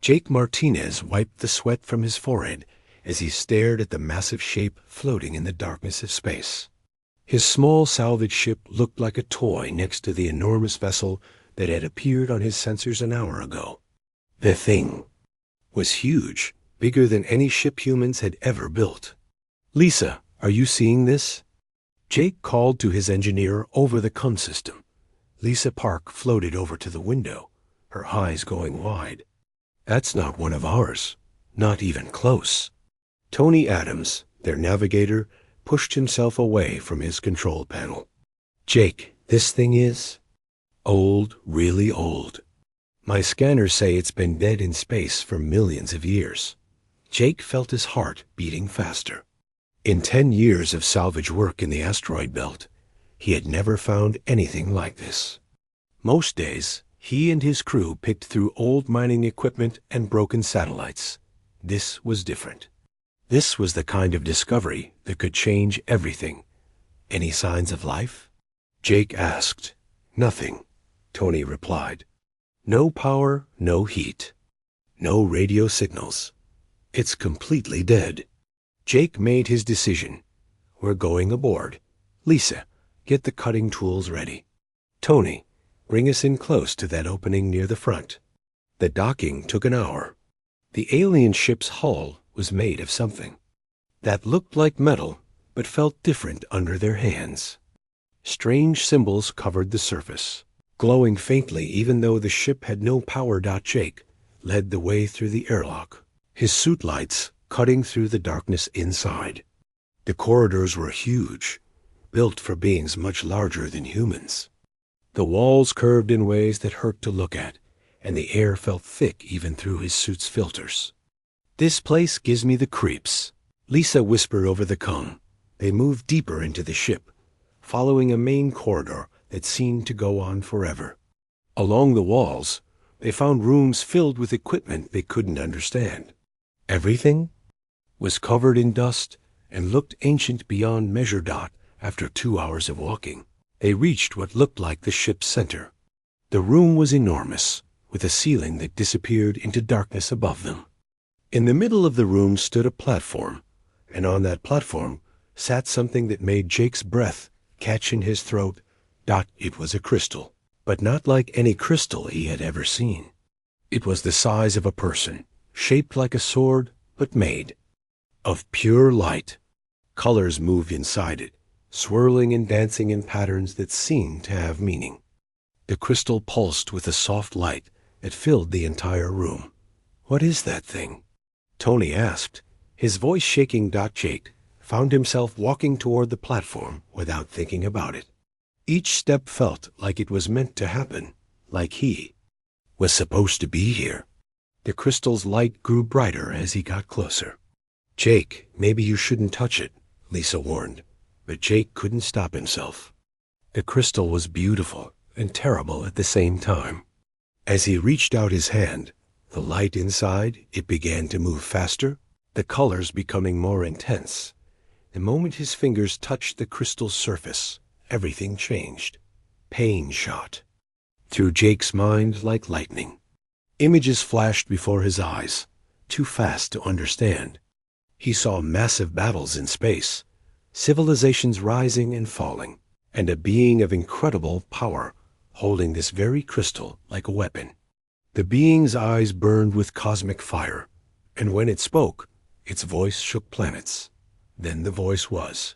Jake Martinez wiped the sweat from his forehead as he stared at the massive shape floating in the darkness of space. His small salvage ship looked like a toy next to the enormous vessel that had appeared on his sensors an hour ago. The thing was huge, bigger than any ship humans had ever built. "Lisa, are you seeing this?" Jake called to his engineer over the comm system. Lisa Park floated over to the window, her eyes going wide. "That's not one of ours, not even close." Tony Adams, their navigator, pushed himself away from his control panel. "Jake, this thing is old, really old. My scanners say it's been dead in space for millions of years." Jake felt his heart beating faster. In 10 years of salvage work in the asteroid belt, he had never found anything like this. Most days, he and his crew picked through old mining equipment and broken satellites. This was different. This was the kind of discovery that could change everything. "Any signs of life?" Jake asked. "Nothing," Tony replied. "No power, no heat. No radio signals. It's completely dead." Jake made his decision. "We're going aboard. Lisa, get the cutting tools ready. Tony, bring us in close to that opening near the front." The docking took an hour. The alien ship's hull was made of something that looked like metal but felt different under their hands. Strange symbols covered the surface, glowing faintly even though the ship had no power. Jake led the way through the airlock, his suit lights cutting through the darkness inside. The corridors were huge, built for beings much larger than humans. The walls curved in ways that hurt to look at, and the air felt thick even through his suit's filters. "This place gives me the creeps," Lisa whispered over the comm. They moved deeper into the ship, following a main corridor that seemed to go on forever. Along the walls, they found rooms filled with equipment they couldn't understand. Everything was covered in dust and looked ancient beyond measure. After 2 hours of walking, they reached what looked like the ship's center. The room was enormous, with a ceiling that disappeared into darkness above them. In the middle of the room stood a platform, and on that platform sat something that made Jake's breath catch in his throat. It was a crystal, but not like any crystal he had ever seen. It was the size of a person, shaped like a sword, but made of pure light. Colors moved inside it, swirling and dancing in patterns that seemed to have meaning. The crystal pulsed with a soft light that filled the entire room. "What is that thing?" Tony asked, his voice shaking. Jake found himself walking toward the platform without thinking about it. Each step felt like it was meant to happen, like he was supposed to be here. The crystal's light grew brighter as he got closer. "Jake, maybe you shouldn't touch it," Lisa warned, but Jake couldn't stop himself. The crystal was beautiful and terrible at the same time. As he reached out his hand, the light inside it began to move faster, the colors becoming more intense. The moment his fingers touched the crystal's surface, everything changed. Pain shot through Jake's mind like lightning. Images flashed before his eyes, too fast to understand. He saw massive battles in space, civilizations rising and falling, and a being of incredible power holding this very crystal like a weapon. The being's eyes burned with cosmic fire, and when it spoke, its voice shook planets. Then the voice was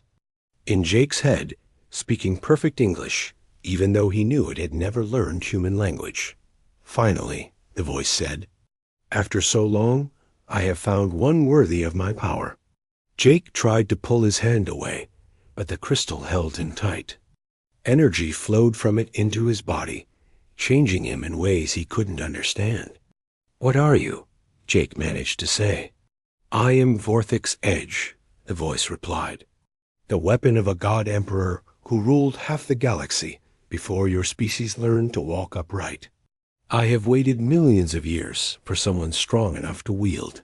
in Jake's head, speaking perfect English, even though he knew it had never learned human language. "Finally," the voice said, "after so long, I have found one worthy of my power." Jake tried to pull his hand away, but the crystal held him tight. Energy flowed from it into his body, changing him in ways he couldn't understand. "What are you?" Jake managed to say. "I am Vorthic's Edge," the voice replied. "The weapon of a god emperor who ruled half the galaxy before your species learned to walk upright. I have waited millions of years for someone strong enough to wield."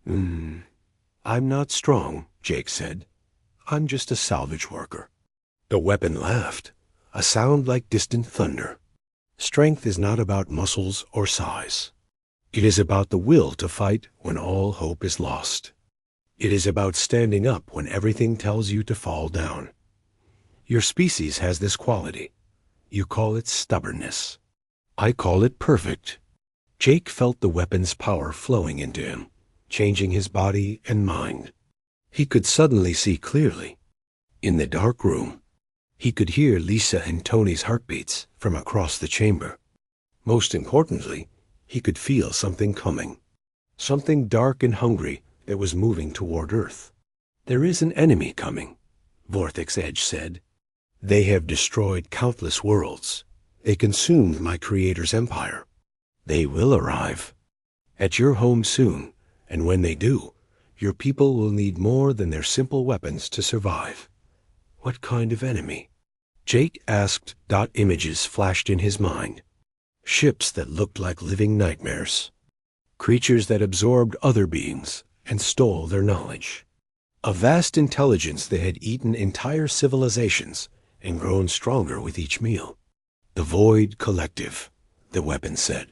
"I'm not strong," Jake said. "I'm just a salvage worker." The weapon laughed, a sound like distant thunder. "Strength is not about muscles or size. It is about the will to fight when all hope is lost. It is about standing up when everything tells you to fall down. Your species has this quality. You call it stubbornness. I call it perfect. Jake felt the weapon's power flowing into him, changing his body and mind. He could suddenly see clearly. In the dark room, he could hear Lisa and Tony's heartbeats from across the chamber. Most importantly, he could feel something coming. Something dark and hungry that was moving toward Earth. There is an enemy coming, Vorthic's Edge said. They have destroyed countless worlds. They consumed my creator's empire. They will arrive. At your home soon, and when they do, your people will need more than their simple weapons to survive. What kind of enemy? Jake asked. Images flashed in his mind. Ships that looked like living nightmares. Creatures that absorbed other beings and stole their knowledge. A vast intelligence that had eaten entire civilizations and grown stronger with each meal. The Void Collective, the weapon said.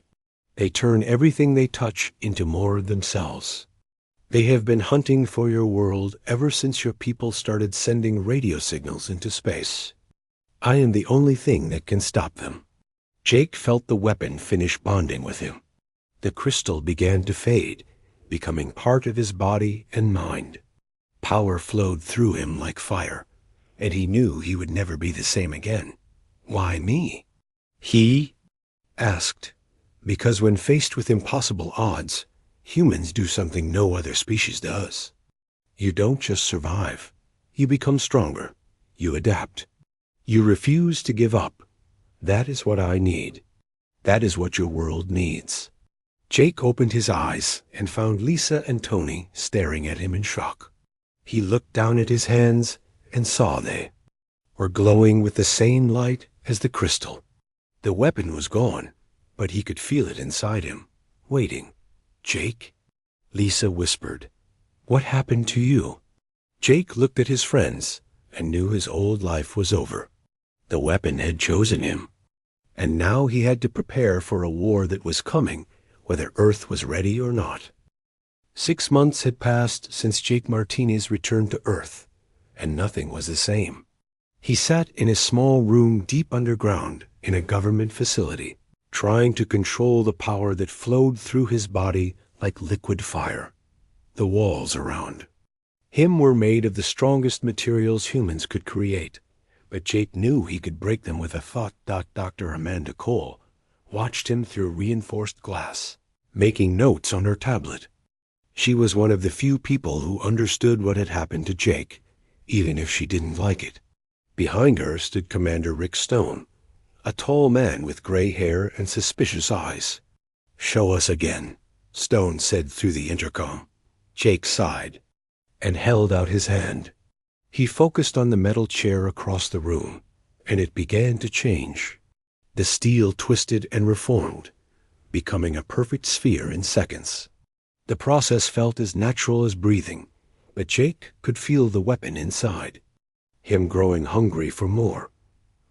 They turn everything they touch into more of themselves. They have been hunting for your world ever since your people started sending radio signals into space. I am the only thing that can stop them. Jake felt the weapon finish bonding with him. The crystal began to fade, becoming part of his body and mind. Power flowed through him like fire, and he knew he would never be the same again. Why me? He asked, because when faced with impossible odds, humans do something no other species does. You don't just survive. You become stronger. You adapt. You refuse to give up. That is what I need. That is what your world needs. Jake opened his eyes and found Lisa and Tony staring at him in shock. He looked down at his hands and saw they were glowing with the same light as the crystal. The weapon was gone, but he could feel it inside him, waiting. Jake? Lisa whispered. What happened to you? Jake looked at his friends and knew his old life was over. The weapon had chosen him, and now he had to prepare for a war that was coming, whether Earth was ready or not. 6 months had passed since Jake Martinez returned to Earth, and nothing was the same. He sat in a small room deep underground in a government facility, trying to control the power that flowed through his body like liquid fire. The walls around him were made of the strongest materials humans could create, but Jake knew he could break them with a thought. Dr. Amanda Cole watched him through reinforced glass, making notes on her tablet. She was one of the few people who understood what had happened to Jake, even if she didn't like it. Behind her stood Commander Rick Stone, a tall man with gray hair and suspicious eyes. Show us again, Stone said through the intercom. Jake sighed and held out his hand. He focused on the metal chair across the room, and it began to change. The steel twisted and reformed, becoming a perfect sphere in seconds. The process felt as natural as breathing, but Jake could feel the weapon inside, him growing hungry for more.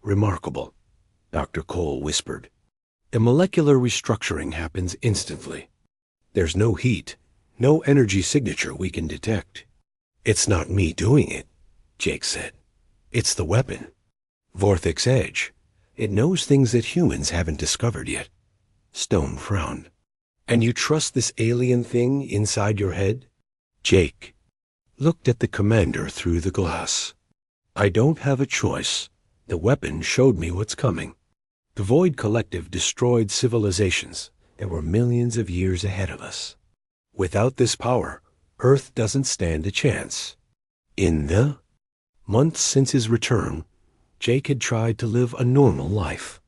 Remarkable, Dr. Cole whispered. A molecular restructuring happens instantly. There's no heat, no energy signature we can detect. It's not me doing it, Jake said. It's the weapon. Vorthic's Edge. It knows things that humans haven't discovered yet. Stone frowned. And you trust this alien thing inside your head? Jake looked at the commander through the glass. I don't have a choice. The weapon showed me what's coming. The Void Collective destroyed civilizations that were millions of years ahead of us. Without this power, Earth doesn't stand a chance. In the months since his return, Jake had tried to live a normal life.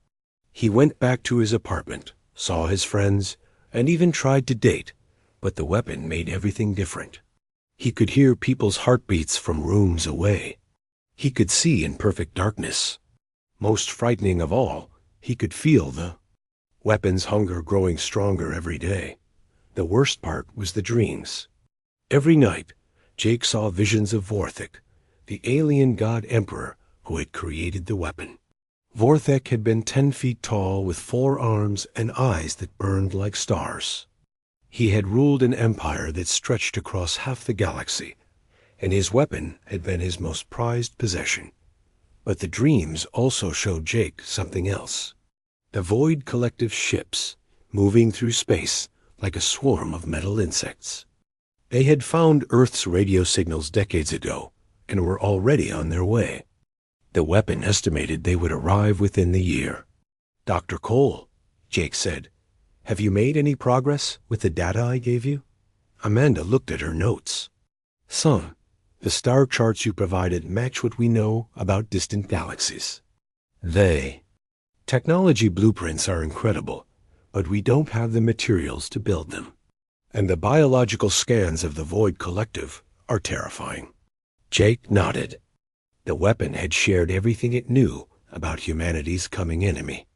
He went back to his apartment, saw his friends, and even tried to date, but the weapon made everything different. He could hear people's heartbeats from rooms away. He could see in perfect darkness. Most frightening of all, he could feel the weapon's hunger growing stronger every day. The worst part was the dreams. Every night, Jake saw visions of Vorthik, the alien god emperor who had created the weapon. Vorthik had been 10 feet tall with 4 arms and eyes that burned like stars. He had ruled an empire that stretched across half the galaxy, and his weapon had been his most prized possession. But the dreams also showed Jake something else. The Void Collective ships, moving through space like a swarm of metal insects. They had found Earth's radio signals decades ago and were already on their way. The weapon estimated they would arrive within the year. "Dr. Cole," Jake said, "have you made any progress with the data I gave you?" Amanda looked at her notes. "Some. The star charts you provided match what we know about distant galaxies." Technology blueprints are incredible, but we don't have the materials to build them. And the biological scans of the Void Collective are terrifying. Jake nodded. The weapon had shared everything it knew about humanity's coming enemy.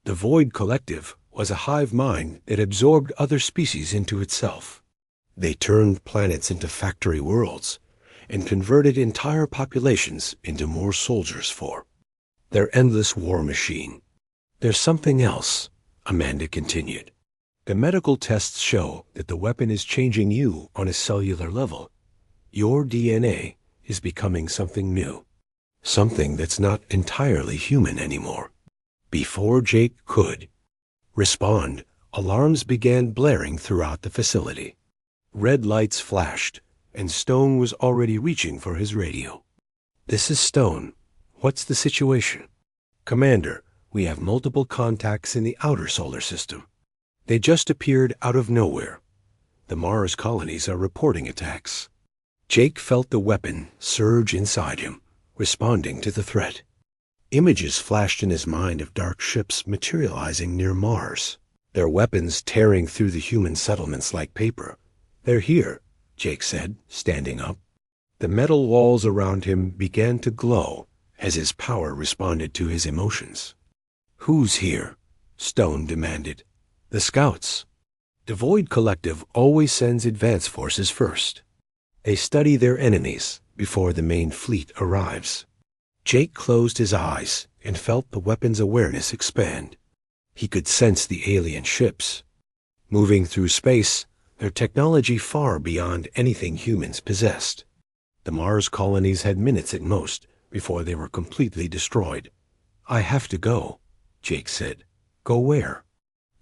The Void Collective was a hive mind that absorbed other species into itself. They turned planets into factory worlds and converted entire populations into more soldiers for their endless war machine. "There's something else," Amanda continued. "The medical tests show that the weapon is changing you on a cellular level. Your DNA is becoming something new, something that's not entirely human anymore." Before Jake could respond, alarms began blaring throughout the facility. Red lights flashed, and Stone was already reaching for his radio. "This is Stone. What's the situation?" "Commander, we have multiple contacts in the outer solar system. They just appeared out of nowhere. The Mars colonies are reporting attacks." Jake felt the weapon surge inside him, responding to the threat. Images flashed in his mind of dark ships materializing near Mars, their weapons tearing through the human settlements like paper. "They're here," Jake said, standing up. The metal walls around him began to glow as his power responded to his emotions. "Who's here?" Stone demanded. "The scouts. The Void Collective always sends advance forces first. They study their enemies before the main fleet arrives." Jake closed his eyes and felt the weapon's awareness expand. He could sense the alien ships, moving through space, their technology far beyond anything humans possessed. The Mars colonies had minutes at most before they were completely destroyed. "I have to go," Jake said. "Go where?"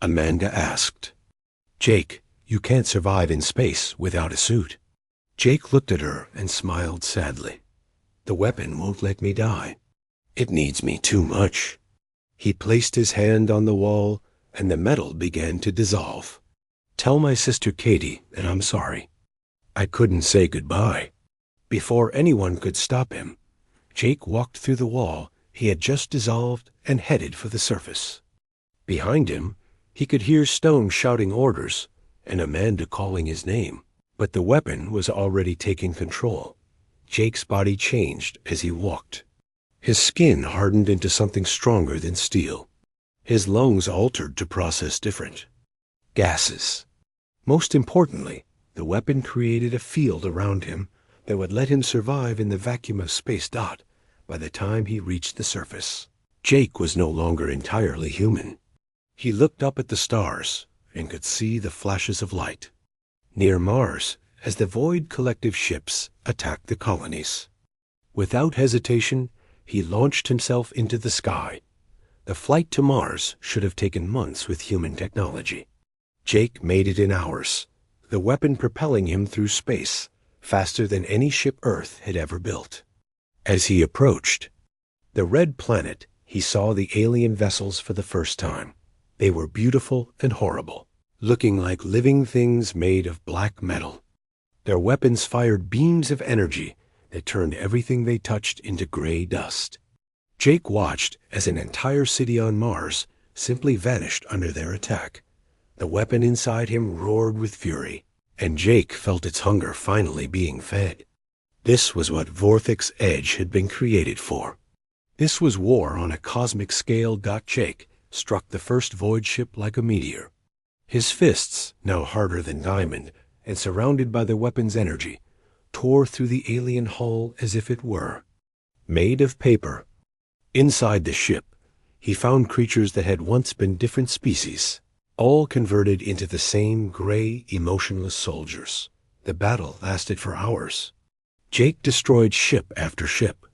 Amanda asked. "Jake, you can't survive in space without a suit." Jake looked at her and smiled sadly. "The weapon won't let me die. It needs me too much." He placed his hand on the wall, and the metal began to dissolve. "Tell my sister Katie that I'm sorry. I couldn't say goodbye." Before anyone could stop him, Jake walked through the wall he had just dissolved and headed for the surface. Behind him, he could hear Stone shouting orders and Amanda calling his name, but the weapon was already taking control. Jake's body changed as he walked. His skin hardened into something stronger than steel. His lungs altered to process different gases. Most importantly, the weapon created a field around him that would let him survive in the vacuum of space by the time he reached the surface. Jake was no longer entirely human. He looked up at the stars and could see the flashes of light near Mars as the Void Collective ships attacked the colonies. Without hesitation, he launched himself into the sky. The flight to Mars should have taken months with human technology. Jake made it in hours, the weapon propelling him through space faster than any ship Earth had ever built. As he approached the red planet, he saw the alien vessels for the first time. They were beautiful and horrible, looking like living things made of black metal. Their weapons fired beams of energy that turned everything they touched into gray dust. Jake watched as an entire city on Mars simply vanished under their attack. The weapon inside him roared with fury, and Jake felt its hunger finally being fed. This was what Vorthic's Edge had been created for. This was war on a cosmic scale. Jake struck the first void ship like a meteor. His fists, now harder than diamond and surrounded by the weapon's energy, tore through the alien hull as if it were made of paper. Inside the ship, he found creatures that had once been different species. all converted into the same gray, emotionless soldiers. The battle lasted for hours. Jake destroyed ship after ship,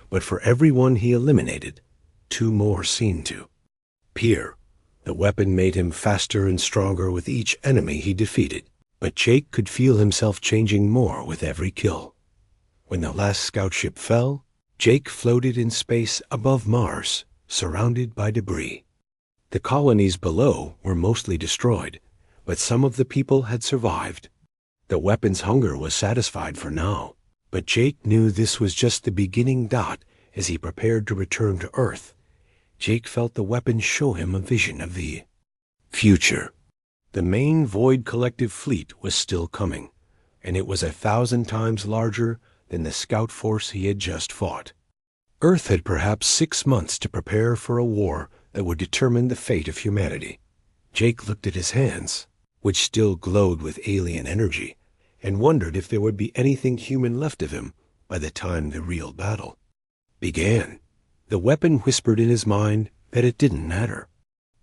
but for every one he eliminated, 2 more seemed to. Peer, the weapon made him faster and stronger with each enemy he defeated, but Jake could feel himself changing more with every kill. When the last scout ship fell, Jake floated in space above Mars, surrounded by debris. The colonies below were mostly destroyed, but some of the people had survived. The weapon's hunger was satisfied for now, but Jake knew this was just the beginning dot as he prepared to return to Earth. Jake felt the weapon show him a vision of the future. The main Void Collective fleet was still coming, and it was 1,000 times larger than the scout force he had just fought. Earth had perhaps 6 months to prepare for a war that would determine the fate of humanity. Jake looked at his hands, which still glowed with alien energy, and wondered if there would be anything human left of him by the time the real battle began. The weapon whispered in his mind that it didn't matter.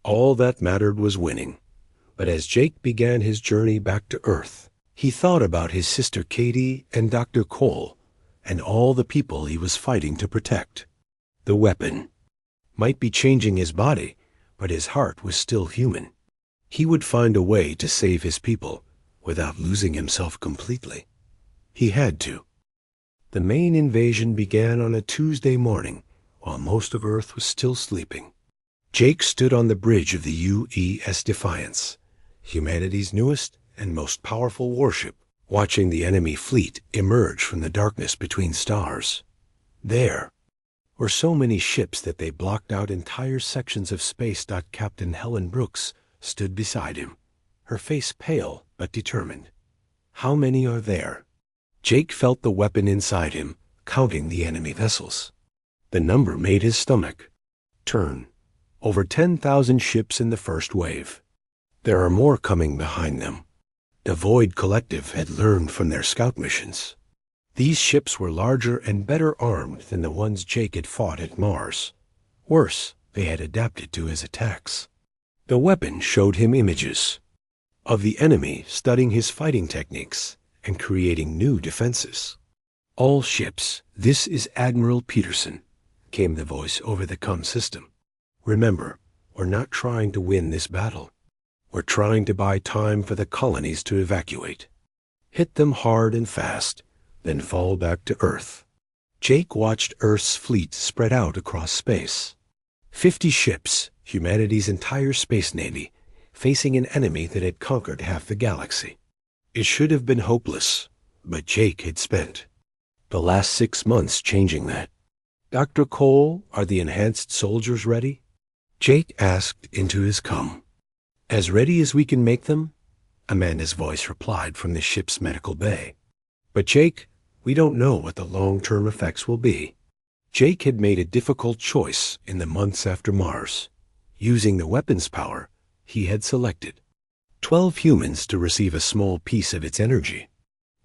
All that mattered was winning. But as Jake began his journey back to Earth, he thought about his sister Katie and Dr. Cole and all the people he was fighting to protect. The weapon might be changing his body, but his heart was still human. He would find a way to save his people without losing himself completely. He had to. The main invasion began on a Tuesday morning, while most of Earth was still sleeping. Jake stood on the bridge of the UES Defiance, humanity's newest and most powerful warship, watching the enemy fleet emerge from the darkness between stars. There were so many ships that they blocked out entire sections of space. Captain Helen Brooks stood beside him, her face pale but determined. How many are there? Jake felt the weapon inside him, counting the enemy vessels. The number made his stomach turn. Over 10,000 ships in the first wave. There are more coming behind them. The Void Collective had learned from their scout missions. These ships were larger and better armed than the ones Jake had fought at Mars. Worse, they had adapted to his attacks. The weapon showed him images of the enemy studying his fighting techniques and creating new defenses. All ships, this is Admiral Peterson, came the voice over the comm system. Remember, we're not trying to win this battle. We're trying to buy time for the colonies to evacuate. Hit them hard and fast, then fall back to Earth. Jake watched Earth's fleet spread out across space. 50 ships, humanity's entire space navy, facing an enemy that had conquered half the galaxy. It should have been hopeless, but Jake had spent the last 6 months changing that. Dr. Cole, are the enhanced soldiers ready? Jake asked into his comm. As ready as we can make them, Amanda's voice replied from the ship's medical bay. But Jake, we don't know what the long-term effects will be. Jake had made a difficult choice in the months after Mars. Using the weapon's power, he had selected 12 humans to receive a small piece of its energy.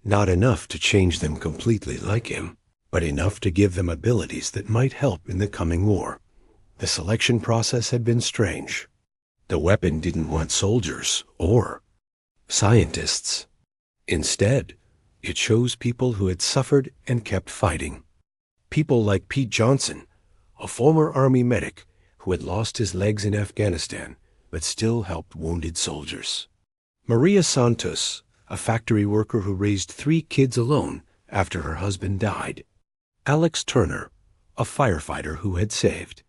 Not enough to change them completely like him, but enough to give them abilities that might help in the coming war. The selection process had been strange. The weapon didn't want soldiers or scientists. Instead, it chose people who had suffered and kept fighting. People like Pete Johnson, a former Army medic who had lost his legs in Afghanistan but still helped wounded soldiers. Maria Santos, a factory worker who raised 3 kids alone after her husband died. Alex Turner, a firefighter who had saved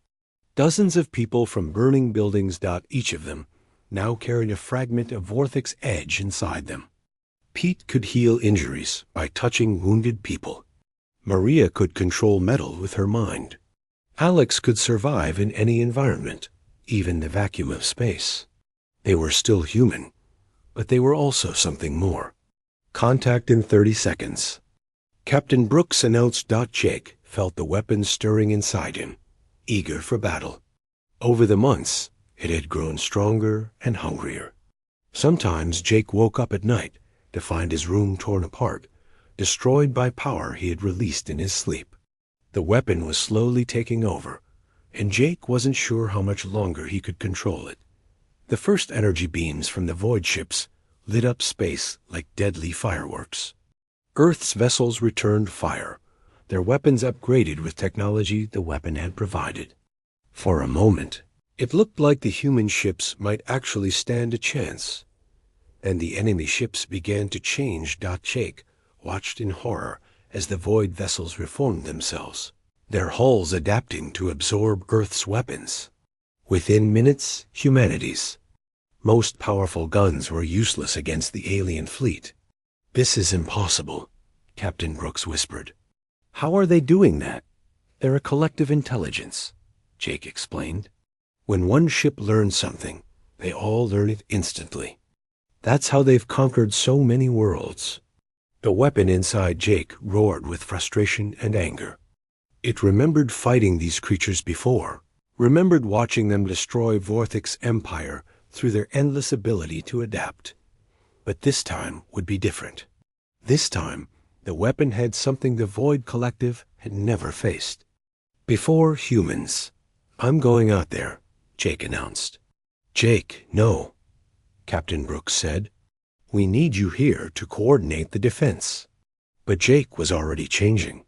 dozens of people from burning buildings. Each of them now carried a fragment of Vorthic's edge inside them. Pete could heal injuries by touching wounded people. Maria could control metal with her mind. Alex could survive in any environment, even the vacuum of space. They were still human, but they were also something more. Contact in 30 seconds. Captain Brooks announced. Jake felt the weapon stirring inside him, eager for battle. Over the months, it had grown stronger and hungrier. Sometimes Jake woke up at night to find his room torn apart, destroyed by power he had released in his sleep. The weapon was slowly taking over, and Jake wasn't sure how much longer he could control it. The first energy beams from the void ships lit up space like deadly fireworks. Earth's vessels returned fire, their weapons upgraded with technology the weapon had provided. For a moment, it looked like the human ships might actually stand a chance. And the enemy ships began to change. Jake watched in horror as the void vessels reformed themselves, their hulls adapting to absorb Earth's weapons. Within minutes, humanity's most powerful guns were useless against the alien fleet. "This is impossible," Captain Brooks whispered. "How are they doing that?" "They're a collective intelligence," Jake explained. "When one ship learns something, they all learn it instantly. That's how they've conquered so many worlds." The weapon inside Jake roared with frustration and anger. It remembered fighting these creatures before, remembered watching them destroy Vorthic's empire through their endless ability to adapt. But this time would be different. This time, the weapon had something the Void Collective had never faced. "Before humans, I'm going out there," Jake announced. "Jake, no," Captain Brooks said. "We need you here to coordinate the defense." But Jake was already changing.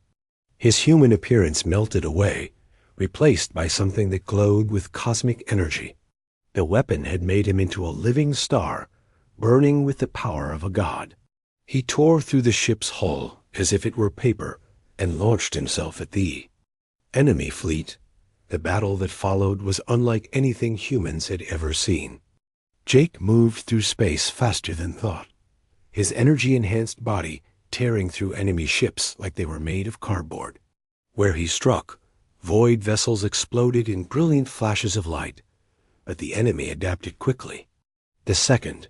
His human appearance melted away, replaced by something that glowed with cosmic energy. The weapon had made him into a living star, burning with the power of a god. He tore through the ship's hull as if it were paper and launched himself at the enemy fleet. The battle that followed was unlike anything humans had ever seen. Jake moved through space faster than thought, his energy-enhanced body tearing through enemy ships like they were made of cardboard. Where he struck, void vessels exploded in brilliant flashes of light, but the enemy adapted quickly. The second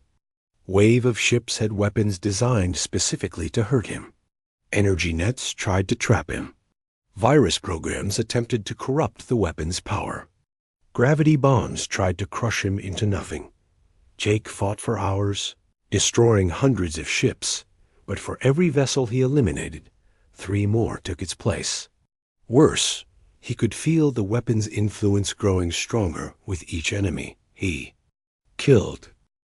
wave of ships had weapons designed specifically to hurt him. Energy nets tried to trap him. Virus programs attempted to corrupt the weapon's power. Gravity bombs tried to crush him into nothing. Jake fought for hours, destroying hundreds of ships, but for every vessel he eliminated, 3 more took its place. Worse, he could feel the weapon's influence growing stronger with each enemy he killed.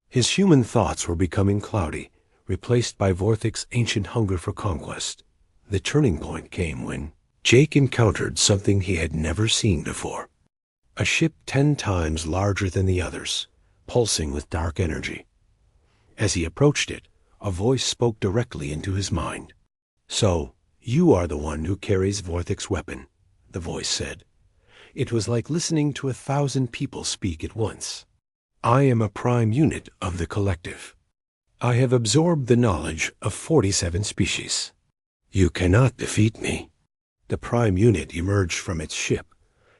His human thoughts were becoming cloudy, replaced by Vorthic's ancient hunger for conquest. The turning point came when Jake encountered something he had never seen before. A ship 10 times larger than the others, pulsing with dark energy. As he approached it, a voice spoke directly into his mind. "So, you are the one who carries Vorthic's weapon," the voice said. It was like listening to 1,000 people speak at once. "I am a prime unit of the collective. I have absorbed the knowledge of 47 species. You cannot defeat me." The prime unit emerged from its ship,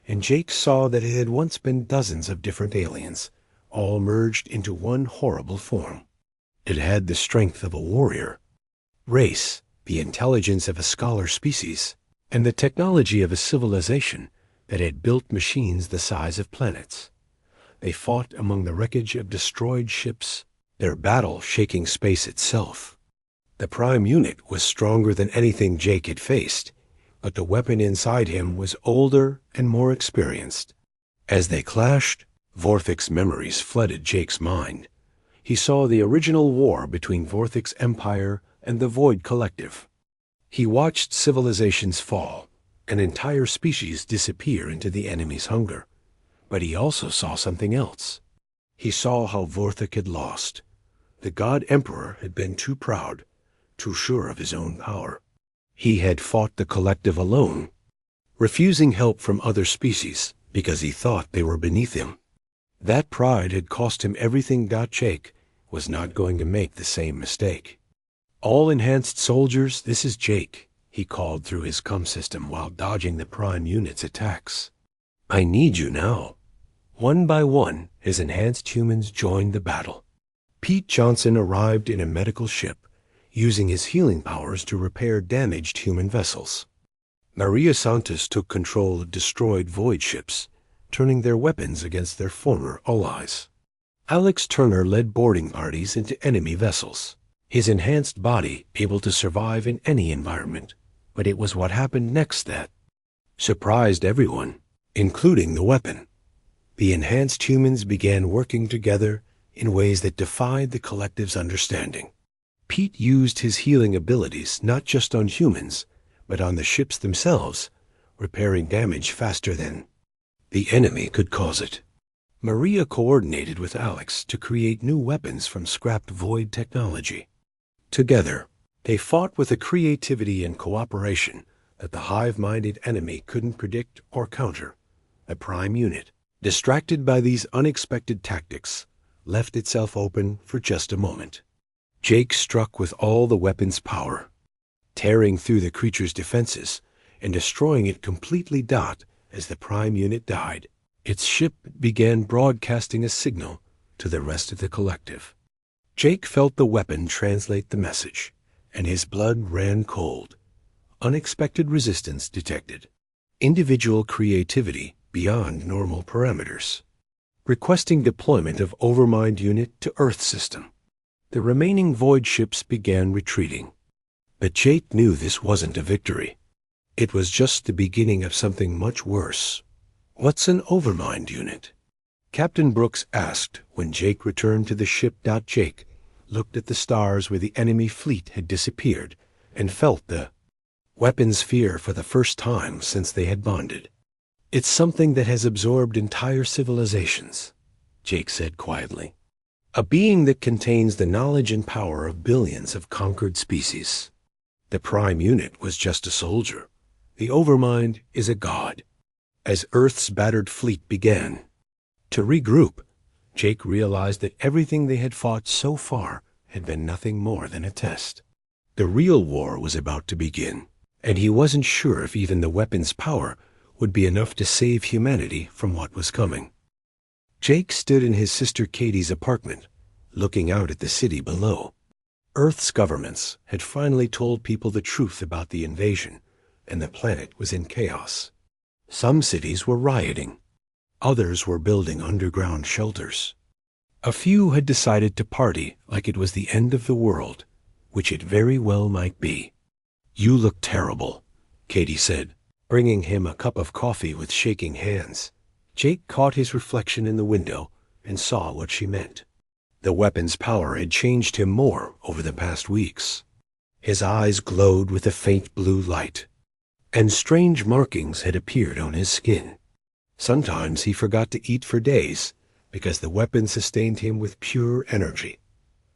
and Jake saw that it had once been dozens of different aliens, all merged into one horrible form. It had the strength of a warrior, race, the intelligence of a scholar species, and the technology of a civilization that had built machines the size of planets. They fought among the wreckage of destroyed ships, their battle shaking space itself. The prime unit was stronger than anything Jake had faced, but the weapon inside him was older and more experienced. As they clashed, Vorthic's memories flooded Jake's mind. He saw the original war between Vorthic's empire and the Void Collective. He watched civilizations fall, and entire species disappear into the enemy's hunger. But he also saw something else. He saw how Vorthic had lost. The God Emperor had been too proud, too sure of his own power. He had fought the collective alone, refusing help from other species because he thought they were beneath him. That pride had cost him everything. Jake was not going to make the same mistake. "All enhanced soldiers, this is Jake," he called through his comm system while dodging the prime unit's attacks. "I need you now." One by one, his enhanced humans joined the battle. Pete Johnson arrived in a medical ship, using his healing powers to repair damaged human vessels. Maria Santos took control of destroyed void ships, turning their weapons against their former allies. Alex Turner led boarding parties into enemy vessels, his enhanced body able to survive in any environment. But it was what happened next that surprised everyone, including the weapon. The enhanced humans began working together in ways that defied the collective's understanding. Pete used his healing abilities not just on humans, but on the ships themselves, repairing damage faster than the enemy could cause it. Maria coordinated with Alex to create new weapons from scrapped void technology. Together, they fought with a creativity and cooperation that the hive-minded enemy couldn't predict or counter. The prime unit, distracted by these unexpected tactics, left itself open for just a moment. Jake struck with all the weapon's power, tearing through the creature's defenses and destroying it completely. As the prime unit died, its ship began broadcasting a signal to the rest of the collective. Jake felt the weapon translate the message, and his blood ran cold. Unexpected resistance detected. Individual creativity beyond normal parameters. Requesting deployment of Overmind unit to Earth system. The remaining void ships began retreating. But Jake knew this wasn't a victory. It was just the beginning of something much worse. "What's an Overmind unit?" Captain Brooks asked when Jake returned to the ship. Jake looked at the stars where the enemy fleet had disappeared and felt the weapon's fear for the first time since they had bonded. "It's something that has absorbed entire civilizations," Jake said quietly. "A being that contains the knowledge and power of billions of conquered species. The prime unit was just a soldier. The Overmind is a god." As Earth's battered fleet began to regroup, Jake realized that everything they had fought so far had been nothing more than a test. The real war was about to begin, and he wasn't sure if even the weapon's power would be enough to save humanity from what was coming. Jake stood in his sister Katie's apartment, looking out at the city below. Earth's governments had finally told people the truth about the invasion, and the planet was in chaos. Some cities were rioting. Others were building underground shelters. A few had decided to party like it was the end of the world, which it very well might be. "You look terrible," Katie said, bringing him a cup of coffee with shaking hands. Jake caught his reflection in the window and saw what she meant. The weapon's power had changed him more over the past weeks. His eyes glowed with a faint blue light, and strange markings had appeared on his skin. Sometimes he forgot to eat for days because the weapon sustained him with pure energy.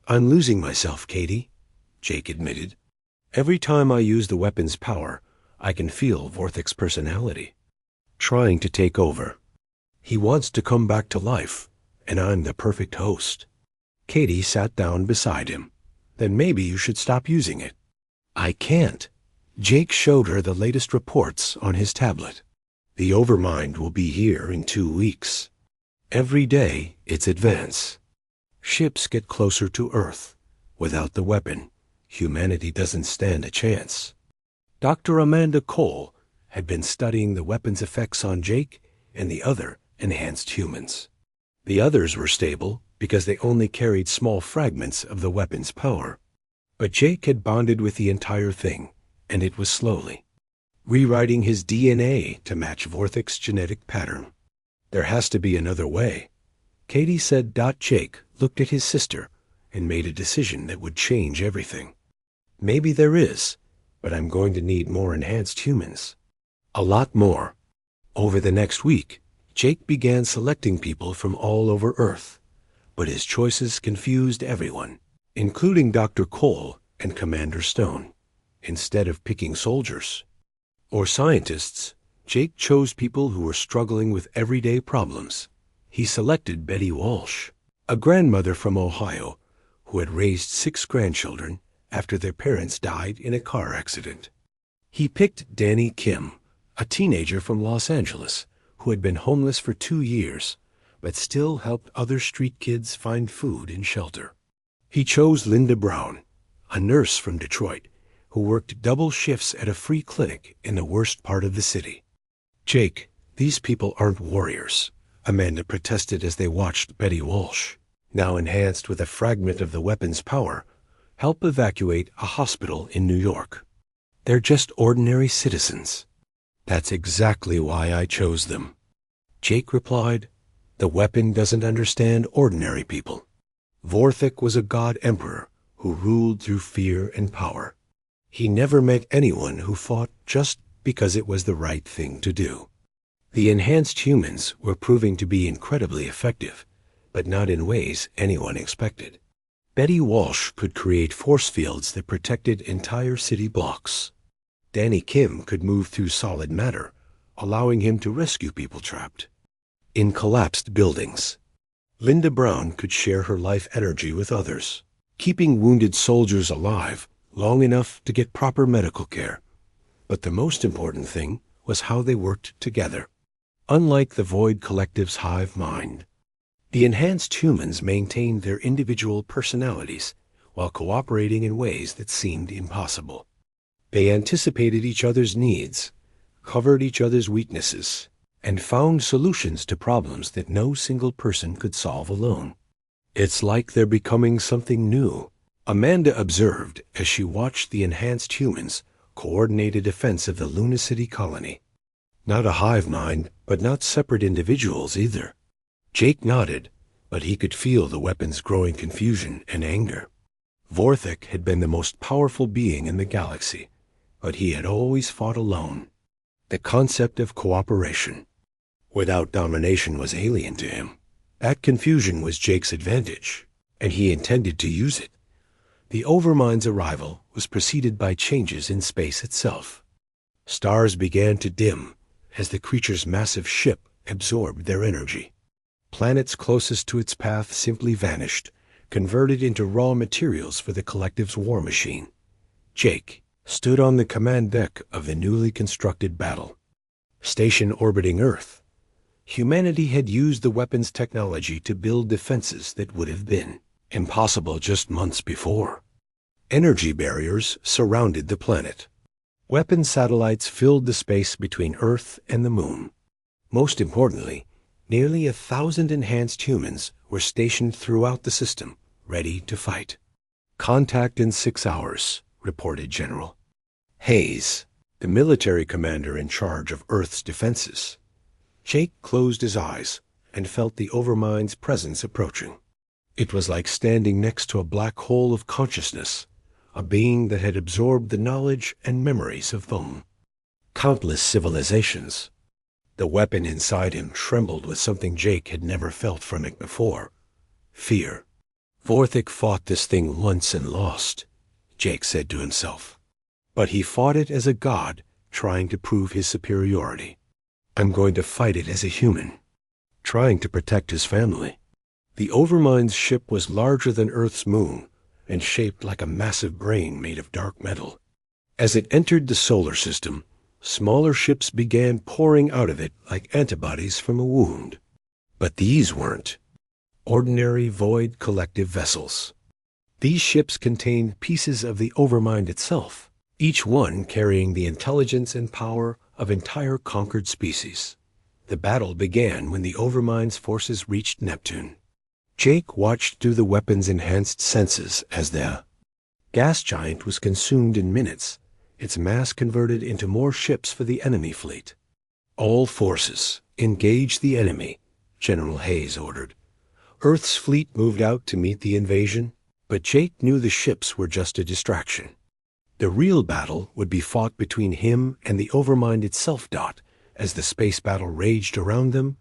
"I'm losing myself, Katie," Jake admitted. "Every time I use the weapon's power, I can feel Vorthic's personality trying to take over. He wants to come back to life, and I'm the perfect host." Katie sat down beside him. "Then maybe you should stop using it." "I can't." Jake showed her the latest reports on his tablet. "The Overmind will be here in 2 weeks. Every day it's advance. Ships get closer to Earth. Without the weapon, humanity doesn't stand a chance." Dr. Amanda Cole had been studying the weapon's effects on Jake and the other enhanced humans. The others were stable because they only carried small fragments of the weapon's power. But Jake had bonded with the entire thing, and it was slowly rewriting his DNA to match Vorthic's genetic pattern. "There has to be another way," Katie said. Jake looked at his sister and made a decision that would change everything. "Maybe there is, but I'm going to need more enhanced humans. A lot more." Over the next week, Jake began selecting people from all over Earth, but his choices confused everyone, including Dr. Cole and Commander Stone. Instead of picking soldiers or scientists, Jake chose people who were struggling with everyday problems. He selected Betty Walsh, a grandmother from Ohio who had raised 6 grandchildren after their parents died in a car accident. He picked Danny Kim, a teenager from Los Angeles who had been homeless for 2 years, but still helped other street kids find food and shelter. He chose Linda Brown, a nurse from Detroit, who worked double shifts at a free clinic in the worst part of the city. "Jake, these people aren't warriors," Amanda protested as they watched Betty Walsh, now enhanced with a fragment of the weapon's power, help evacuate a hospital in New York. "They're just ordinary citizens." "That's exactly why I chose them," Jake replied. The weapon doesn't understand ordinary people. Vorthik was a god emperor who ruled through fear and power. He never met anyone who fought just because it was the right thing to do. The enhanced humans were proving to be incredibly effective, but not in ways anyone expected. Betty Walsh could create force fields that protected entire city blocks. Danny Kim could move through solid matter, allowing him to rescue people trapped in collapsed buildings. Linda Brown could share her life energy with others, keeping wounded soldiers alive long enough to get proper medical care. But the most important thing was how they worked together. Unlike the Void Collective's hive mind, the enhanced humans maintained their individual personalities while cooperating in ways that seemed impossible. They anticipated each other's needs, covered each other's weaknesses, and found solutions to problems that no single person could solve alone. It's like they're becoming something new, Amanda observed as she watched the enhanced humans coordinate a defense of the Lunacity colony. Not a hive mind, but not separate individuals either. Jake nodded, but he could feel the weapon's growing confusion and anger. Vorthik had been the most powerful being in the galaxy, but he had always fought alone. The concept of cooperation without domination was alien to him. That confusion was Jake's advantage, and he intended to use it. The Overmind's arrival was preceded by changes in space itself. Stars began to dim as the creature's massive ship absorbed their energy. Planets closest to its path simply vanished, converted into raw materials for the collective's war machine. Jake stood on the command deck of the newly constructed battle station orbiting Earth. Humanity had used the weapon's technology to build defenses that would have been impossible just months before. Energy barriers surrounded the planet. Weapon satellites filled the space between Earth and the Moon. Most importantly, nearly 1,000 enhanced humans were stationed throughout the system, ready to fight. "Contact in 6 hours," reported General Hayes, the military commander in charge of Earth's defenses. Jake closed his eyes and felt the Overmind's presence approaching. It was like standing next to a black hole of consciousness, a being that had absorbed the knowledge and memories of countless civilizations. The weapon inside him trembled with something Jake had never felt from it before: fear. Vorthik fought this thing once and lost, Jake said to himself. But he fought it as a god, trying to prove his superiority. I'm going to fight it as a human, trying to protect his family. The Overmind's ship was larger than Earth's moon and shaped like a massive brain made of dark metal. As it entered the solar system, smaller ships began pouring out of it like antibodies from a wound. But these weren't ordinary Void Collective vessels. These ships contained pieces of the Overmind itself, each one carrying the intelligence and power of entire conquered species. The battle began when the Overmind's forces reached Neptune. Jake watched through the weapon's enhanced senses as the gas giant was consumed in minutes, its mass converted into more ships for the enemy fleet. "All forces, engage the enemy," General Hayes ordered. Earth's fleet moved out to meet the invasion, but Jake knew the ships were just a distraction. The real battle would be fought between him and the Overmind itself. As the space battle raged around them,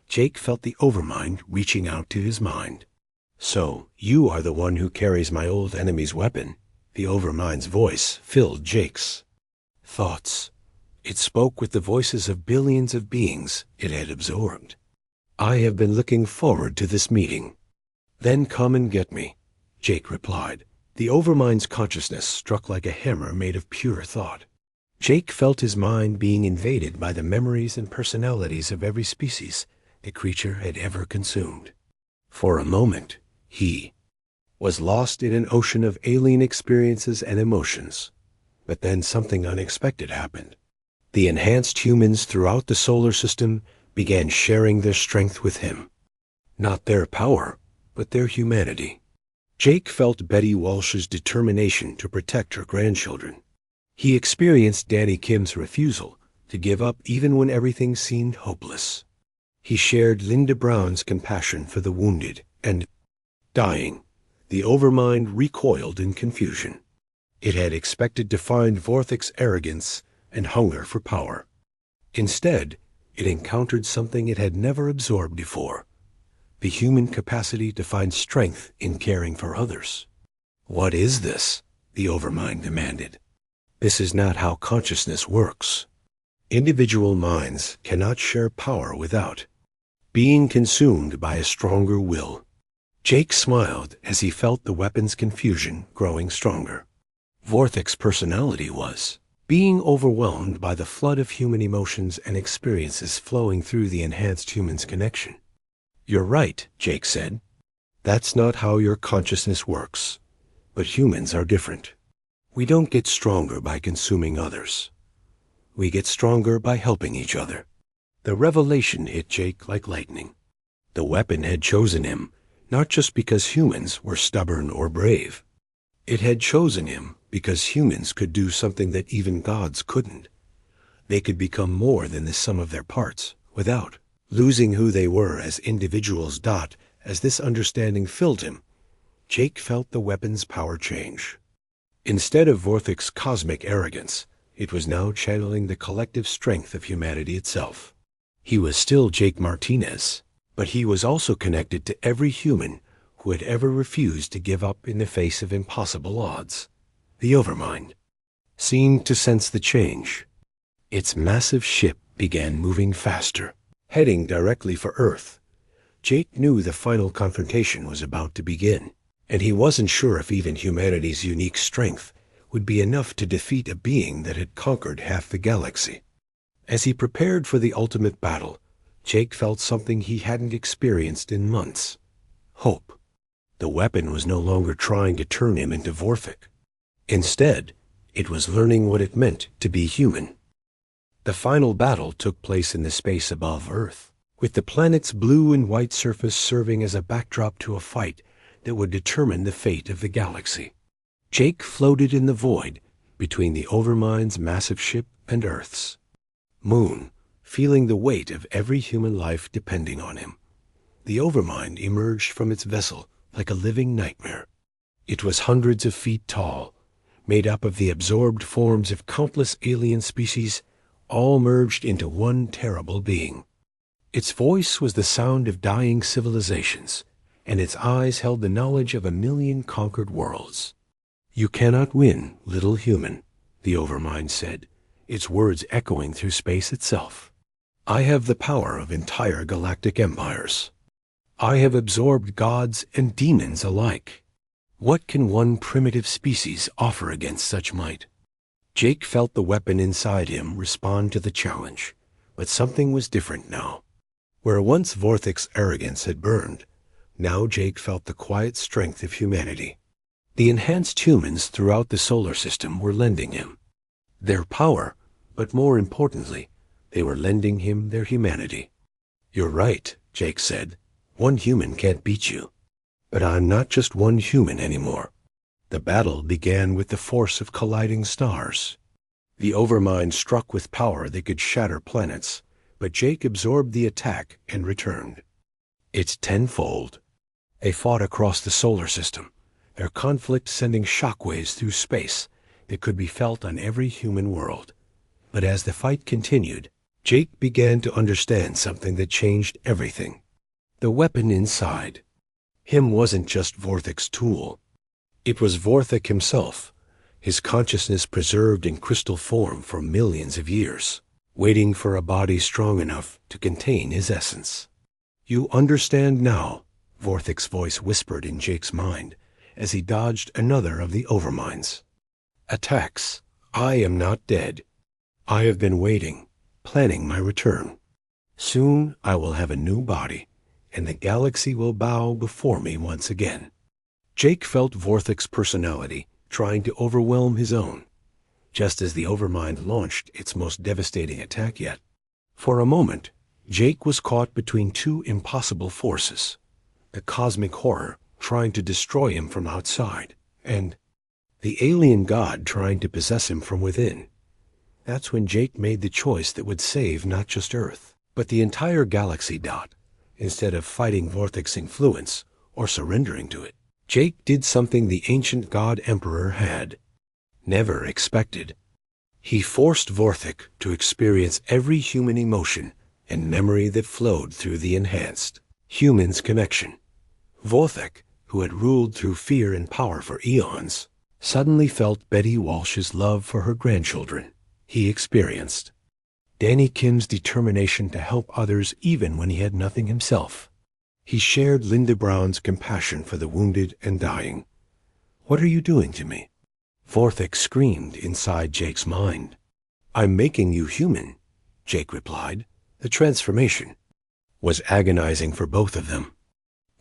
Jake felt the Overmind reaching out to his mind. "So, you are the one who carries my old enemy's weapon." The Overmind's voice filled Jake's thoughts. It spoke with the voices of billions of beings it had absorbed. "I have been looking forward to this meeting." "Then come and get me," Jake replied. The Overmind's consciousness struck like a hammer made of pure thought. Jake felt his mind being invaded by the memories and personalities of every species the creature had ever consumed. For a moment, he was lost in an ocean of alien experiences and emotions. But then something unexpected happened. The enhanced humans throughout the solar system began sharing their strength with him. Not their power, but their humanity. Jake felt Betty Walsh's determination to protect her grandchildren. He experienced Danny Kim's refusal to give up even when everything seemed hopeless. He shared Linda Brown's compassion for the wounded and dying. The Overmind recoiled in confusion. It had expected to find Vorthic's arrogance and hunger for power. Instead, it encountered something it had never absorbed before: the human capacity to find strength in caring for others. "What is this?" the Overmind demanded. "This is not how consciousness works. Individual minds cannot share power without being consumed by a stronger will." Jake smiled as he felt the weapon's confusion growing stronger. Vorthic's personality was being overwhelmed by the flood of human emotions and experiences flowing through the enhanced human's connection. "You're right," Jake said. "That's not how your consciousness works. But humans are different. We don't get stronger by consuming others. We get stronger by helping each other." The revelation hit Jake like lightning. The weapon had chosen him, not just because humans were stubborn or brave. It had chosen him because humans could do something that even gods couldn't. They could become more than the sum of their parts, without losing who they were as individuals. As this understanding filled him, Jake felt the weapon's power change. Instead of Vorthic's cosmic arrogance, it was now channeling the collective strength of humanity itself. He was still Jake Martinez, but he was also connected to every human who had ever refused to give up in the face of impossible odds. The Overmind seemed to sense the change. Its massive ship began moving faster, heading directly for Earth. Jake knew the final confrontation was about to begin, and he wasn't sure if even humanity's unique strength would be enough to defeat a being that had conquered half the galaxy. As he prepared for the ultimate battle, Jake felt something he hadn't experienced in months: hope. The weapon was no longer trying to turn him into Vorthic. Instead, it was learning what it meant to be human. The final battle took place in the space above Earth, with the planet's blue and white surface serving as a backdrop to a fight that would determine the fate of the galaxy. Jake floated in the void between the Overmind's massive ship and Earth's moon, feeling the weight of every human life depending on him. The Overmind emerged from its vessel like a living nightmare. It was hundreds of feet tall, made up of the absorbed forms of countless alien species, all merged into one terrible being. Its voice was the sound of dying civilizations, and its eyes held the knowledge of 1,000,000 conquered worlds. "You cannot win, little human," the Overmind said, its words echoing through space itself. "I have the power of entire galactic empires. I have absorbed gods and demons alike. What can one primitive species offer against such might?" Jake felt the weapon inside him respond to the challenge, but something was different now. Where once Vorthic's arrogance had burned, now Jake felt the quiet strength of humanity. The enhanced humans throughout the solar system were lending him their power, but more importantly, they were lending him their humanity. "You're right," Jake said. "One human can't beat you. But I'm not just one human anymore." The battle began with the force of colliding stars. The Overmind struck with power that could shatter planets, but Jake absorbed the attack and returned. It's tenfold. They fought across the solar system, their conflict sending shockwaves through space that could be felt on every human world. But as the fight continued, Jake began to understand something that changed everything. The weapon inside him wasn't just Vorthic's tool. It was Vorthic himself, his consciousness preserved in crystal form for millions of years, waiting for a body strong enough to contain his essence. "You understand now," Vorthic's voice whispered in Jake's mind as he dodged another of the Overminds' attacks. "I am not dead. I have been waiting, planning my return. Soon I will have a new body, and the galaxy will bow before me once again." Jake felt Vorthic's personality trying to overwhelm his own, just as the Overmind launched its most devastating attack yet. For a moment, Jake was caught between two impossible forces: the cosmic horror trying to destroy him from outside, and the alien god trying to possess him from within. That's when Jake made the choice that would save not just Earth, but the entire galaxy. Instead of fighting Vorthic's influence or surrendering to it, Jake did something the ancient god emperor had never expected. He forced Vorthic to experience every human emotion and memory that flowed through the enhanced human's connection. Vorthic, who had ruled through fear and power for eons, suddenly felt Betty Walsh's love for her grandchildren. He experienced Danny Kim's determination to help others even when he had nothing himself. He shared Linda Brown's compassion for the wounded and dying. "What are you doing to me?" Vorthic screamed inside Jake's mind. "I'm making you human," Jake replied. The transformation was agonizing for both of them.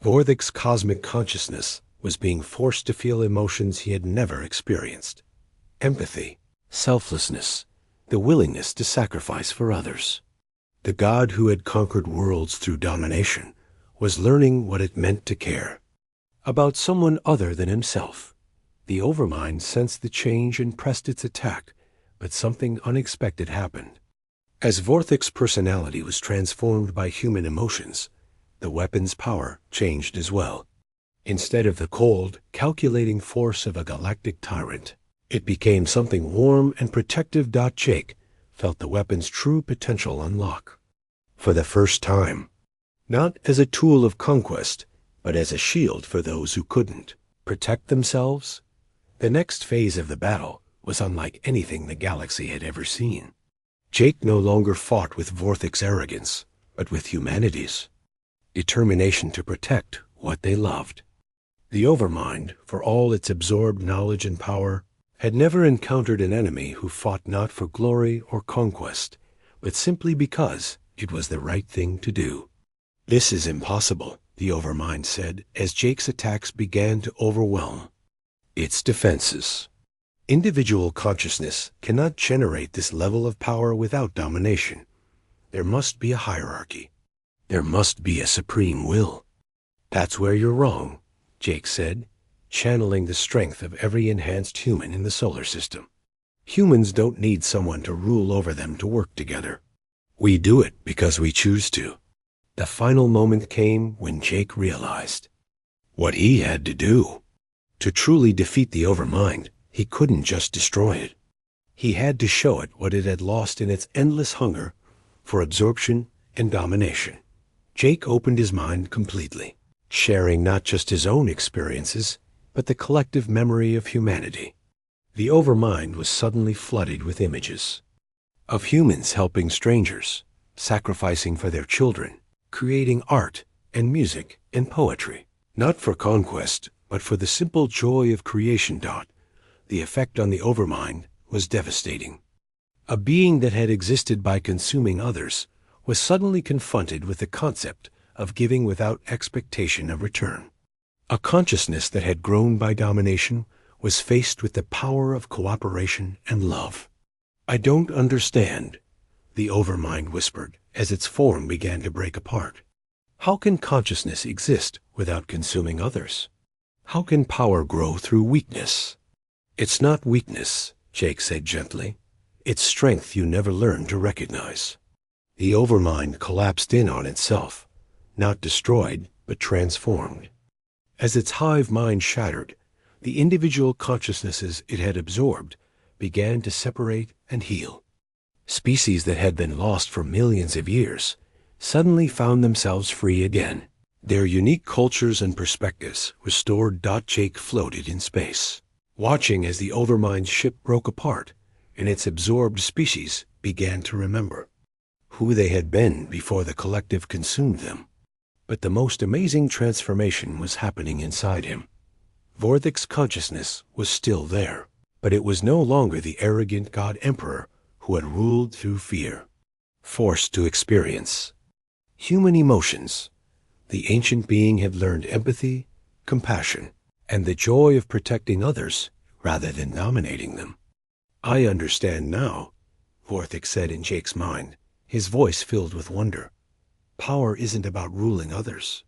Vorthic's cosmic consciousness was being forced to feel emotions he had never experienced. Empathy, selflessness, the willingness to sacrifice for others. The god who had conquered worlds through domination was learning what it meant to care about someone other than himself. The Overmind sensed the change and pressed its attack, but something unexpected happened. As Vorthic's personality was transformed by human emotions, the weapon's power changed as well. Instead of the cold, calculating force of a galactic tyrant, it became something warm and protective. Jake felt the weapon's true potential unlock. For the first time, not as a tool of conquest, but as a shield for those who couldn't protect themselves. The next phase of the battle was unlike anything the galaxy had ever seen. Jake no longer fought with Vorthic's arrogance, but with humanity's determination to protect what they loved. The Overmind, for all its absorbed knowledge and power, had never encountered an enemy who fought not for glory or conquest, but simply because it was the right thing to do. "This is impossible," the Overmind said, as Jake's attacks began to overwhelm its defenses. Individual consciousness cannot generate this level of power without domination. There must be a hierarchy. There must be a supreme will. "That's where you're wrong," Jake said, channeling the strength of every enhanced human in the solar system. "Humans don't need someone to rule over them to work together. We do it because we choose to." The final moment came when Jake realized what he had to do. To truly defeat the Overmind, he couldn't just destroy it. He had to show it what it had lost in its endless hunger for absorption and domination. Jake opened his mind completely, sharing not just his own experiences, but the collective memory of humanity. The Overmind was suddenly flooded with images of humans helping strangers, sacrificing for their children, creating art and music and poetry, not for conquest, but for the simple joy of creation. The effect on the Overmind was devastating. A being that had existed by consuming others was suddenly confronted with the concept of giving without expectation of return. A consciousness that had grown by domination was faced with the power of cooperation and love. "I don't understand," the Overmind whispered as its form began to break apart. "How can consciousness exist without consuming others? How can power grow through weakness?" "It's not weakness," Jake said gently. "It's strength you never learned to recognize." The Overmind collapsed in on itself, not destroyed, but transformed. As its hive mind shattered, the individual consciousnesses it had absorbed began to separate and heal. Species that had been lost for millions of years suddenly found themselves free again. Their unique cultures and perspectives restored. Jake floated in space, watching as the Overmind's ship broke apart and its absorbed species began to remember who they had been before the collective consumed them. But the most amazing transformation was happening inside him. Vorthic's consciousness was still there, but it was no longer the arrogant god emperor who had ruled through fear. Forced to experience human emotions, the ancient being had learned empathy, compassion, and the joy of protecting others rather than dominating them. "I understand now," Vorthic said in Jake's mind, his voice filled with wonder. "Power isn't about ruling others.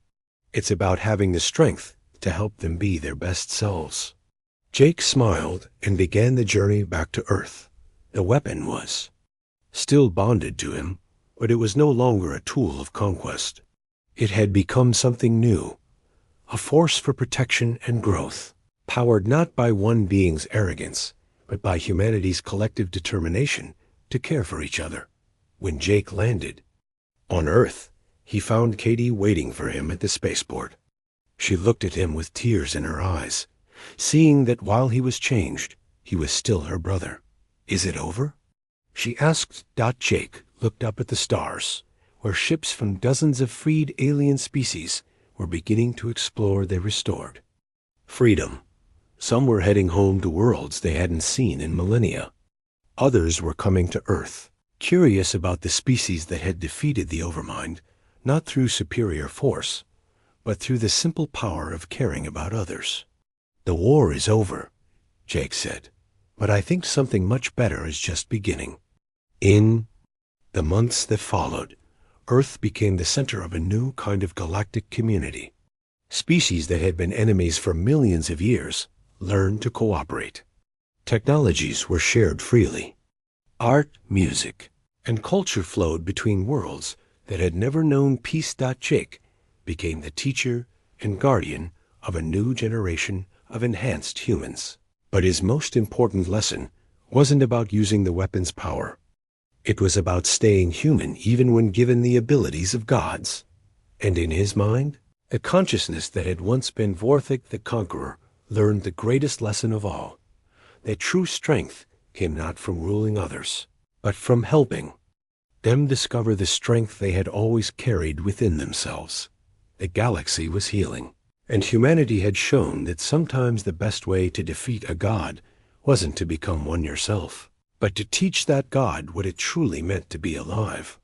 It's about having the strength to help them be their best selves." Jake smiled and began the journey back to Earth. The weapon was still bonded to him, But it was no longer a tool of conquest. It had become something new, a force for protection and growth, powered not by one being's arrogance, but by humanity's collective determination to care for each other. When Jake landed on Earth, he found Katie waiting for him at the spaceport. She looked at him with tears in her eyes, seeing that while he was changed, he was still her brother. "Is it over?" she asked. Jake looked up at the stars, where ships from dozens of freed alien species were beginning to explore their restored freedom. Some were heading home to worlds they hadn't seen in millennia. Others were coming to Earth, curious about the species that had defeated the Overmind, not through superior force, but through the simple power of caring about others. "The war is over," Jake said, "but I think something much better is just beginning." In the months that followed, Earth became the center of a new kind of galactic community. Species that had been enemies for millions of years learned to cooperate. Technologies were shared freely. Art, music, and culture flowed between worlds that had never known peace. Jake became the teacher and guardian of a new generation of enhanced humans. But his most important lesson wasn't about using the weapon's power. It was about staying human even when given the abilities of gods. And in his mind, the consciousness that had once been Vorthik the Conqueror learned the greatest lesson of all, that true strength came not from ruling others, but from helping them discover the strength they had always carried within themselves. The galaxy was healing, and humanity had shown that sometimes the best way to defeat a god wasn't to become one yourself, but to teach that god what it truly meant to be alive.